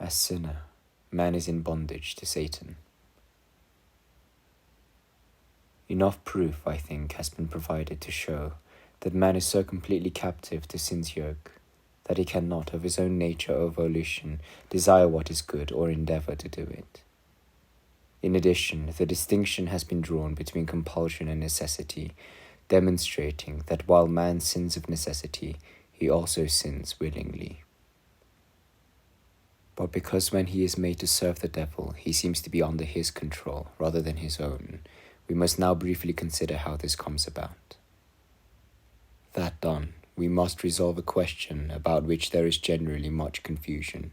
As sinner, man is in bondage to Satan. Enough proof, I think, has been provided to show that man is so completely captive to sin's yoke that he cannot, of his own nature or volition, desire what is good or endeavour to do it. In addition, the distinction has been drawn between compulsion and necessity, demonstrating that while man sins of necessity, he also sins willingly. But because when he is made to serve the devil, he seems to be under his control rather than his own, we must now briefly consider how this comes about. That done, we must resolve a question about which there is generally much confusion.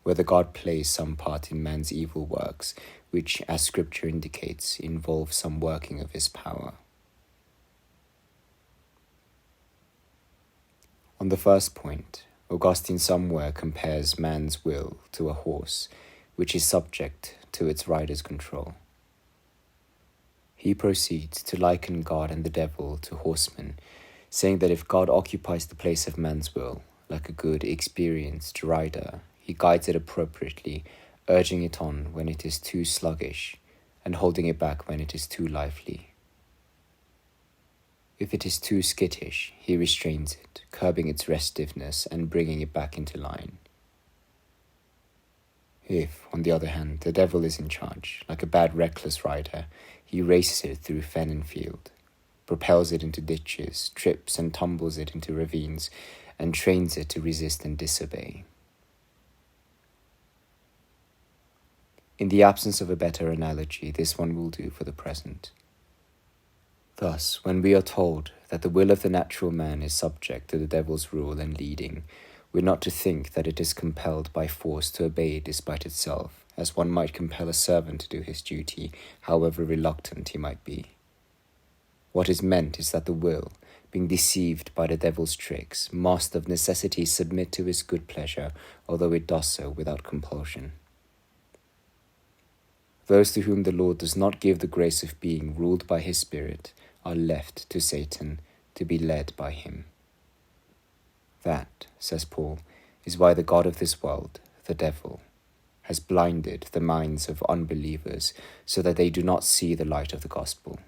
Whether God plays some part in man's evil works, which, as Scripture indicates, involve some working of his power. On the first point, Augustine somewhere compares man's will to a horse, which is subject to its rider's control. He proceeds to liken God and the devil to horsemen, saying that if God occupies the place of man's will, like a good, experienced rider, he guides it appropriately, urging it on when it is too sluggish, and holding it back when it is too lively. If it is too skittish, he restrains it, curbing its restiveness and bringing it back into line. If, on the other hand, the devil is in charge, like a bad reckless rider, he races it through fen and field, propels it into ditches, trips and tumbles it into ravines, and trains it to resist and disobey. In the absence of a better analogy, this one will do for the present. Thus, when we are told that the will of the natural man is subject to the devil's rule and leading, we're not to think that it is compelled by force to obey despite itself, as one might compel a servant to do his duty, however reluctant he might be. What is meant is that the will, being deceived by the devil's tricks, must of necessity submit to his good pleasure, although it does so without compulsion. Those to whom the Lord does not give the grace of being ruled by his Spirit are left to Satan to be led by him. That, says Paul, is why the God of this world, the devil, has blinded the minds of unbelievers so that they do not see the light of the gospel.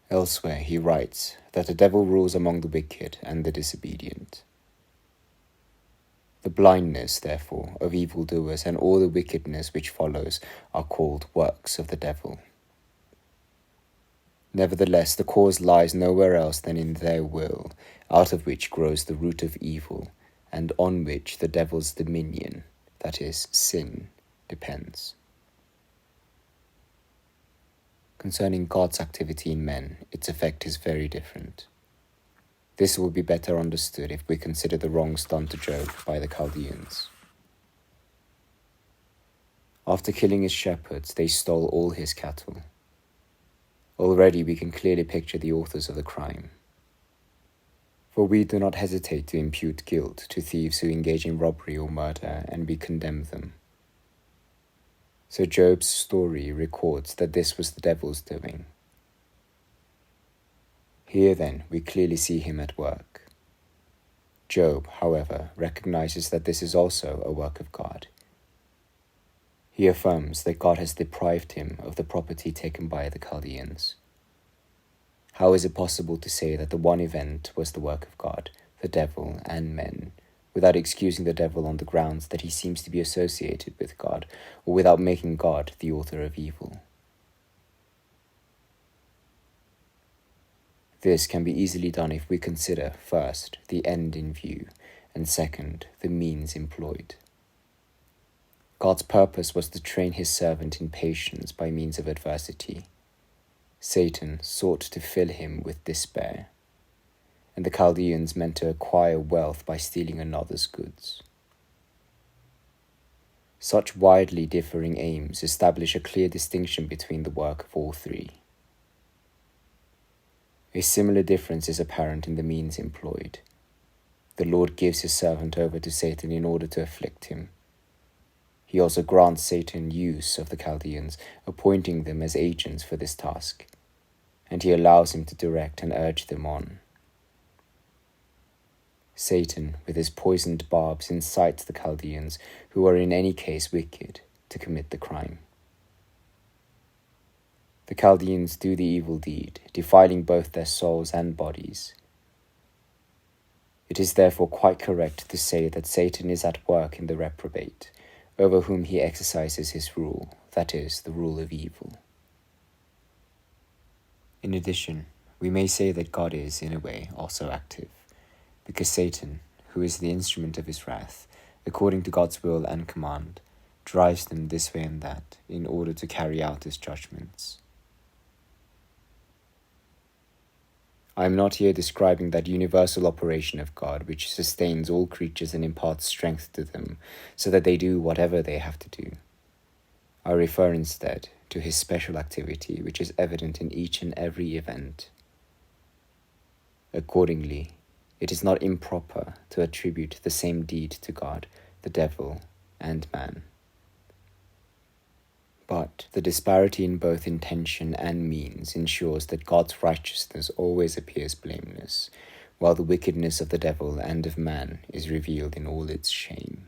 Elsewhere he writes that the devil rules among the wicked and the disobedient. The blindness, therefore, of evildoers and all the wickedness which follows are called works of the devil. Nevertheless, the cause lies nowhere else than in their will, out of which grows the root of evil, and on which the devil's dominion, that is, sin, depends. Concerning God's activity in men, its effect is very different. This will be better understood if we consider the wrongs done to Job by the Chaldeans. After killing his shepherds, they stole all his cattle. Already we can clearly picture the authors of the crime. For we do not hesitate to impute guilt to thieves who engage in robbery or murder, and we condemn them. So Job's story records that this was the devil's doing. Here then we clearly see him at work. Job, however, recognizes that this is also a work of God. He affirms that God has deprived him of the property taken by the Chaldeans. How is it possible to say that the one event was the work of God, the devil, and men, without excusing the devil on the grounds that he seems to be associated with God, or without making God the author of evil? This can be easily done if we consider, first, the end in view, and second, the means employed. God's purpose was to train his servant in patience by means of adversity. Satan sought to fill him with despair, and the Chaldeans meant to acquire wealth by stealing another's goods. Such widely differing aims establish a clear distinction between the work of all three. A similar difference is apparent in the means employed. The Lord gives his servant over to Satan in order to afflict him. He also grants Satan use of the Chaldeans, appointing them as agents for this task, and he allows him to direct and urge them on. Satan, with his poisoned barbs, incites the Chaldeans, who are in any case wicked, to commit the crime. The Chaldeans do the evil deed, defiling both their souls and bodies. It is therefore quite correct to say that Satan is at work in the reprobate, over whom he exercises his rule, that is, the rule of evil. In addition, we may say that God is, in a way, also active, because Satan, who is the instrument of his wrath, according to God's will and command, drives them this way and that, in order to carry out his judgments. I am not here describing that universal operation of God which sustains all creatures and imparts strength to them, so that they do whatever they have to do. I refer instead to his special activity which is evident in each and every event. Accordingly, it is not improper to attribute the same deed to God, the devil, and man. But the disparity in both intention and means ensures that God's righteousness always appears blameless, while the wickedness of the devil and of man is revealed in all its shame.